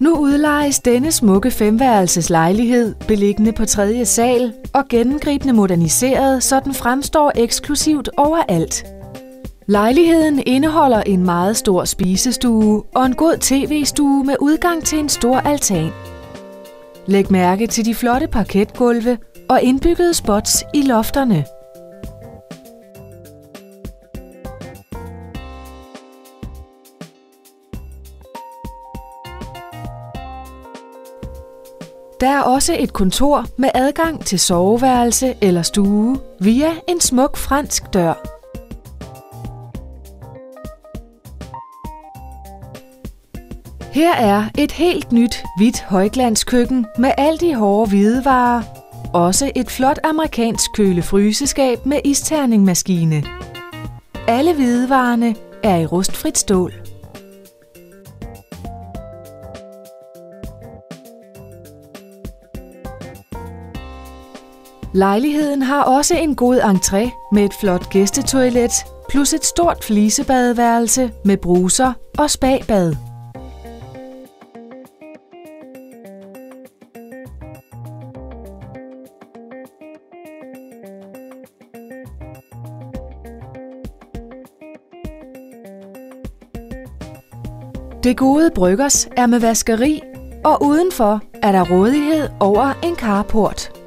Nu udlejes denne smukke 5-værelses lejlighed, beliggende på 3. sal og gennemgribende moderniseret, så den fremstår eksklusivt overalt. Lejligheden indeholder en meget stor spisestue og en god tv-stue med udgang til en stor altan. Læg mærke til de flotte parketgulve og indbyggede spots i lofterne. Der er også et kontor med adgang til soveværelse eller stue via en smuk fransk dør. Her er et helt nyt hvidt højglanskøkken med alt de hårde hvidevarer. Også et flot amerikansk køle-fryseskab med isterningmaskine. Alle hvidevarerne er i rustfrit stål. Lejligheden har også en god entré med et flot gæstetoilet, plus et stort flisebadeværelse med bruser og spabad. Det gode bryggers er med vaskeri, og udenfor er der rådighed over en carport.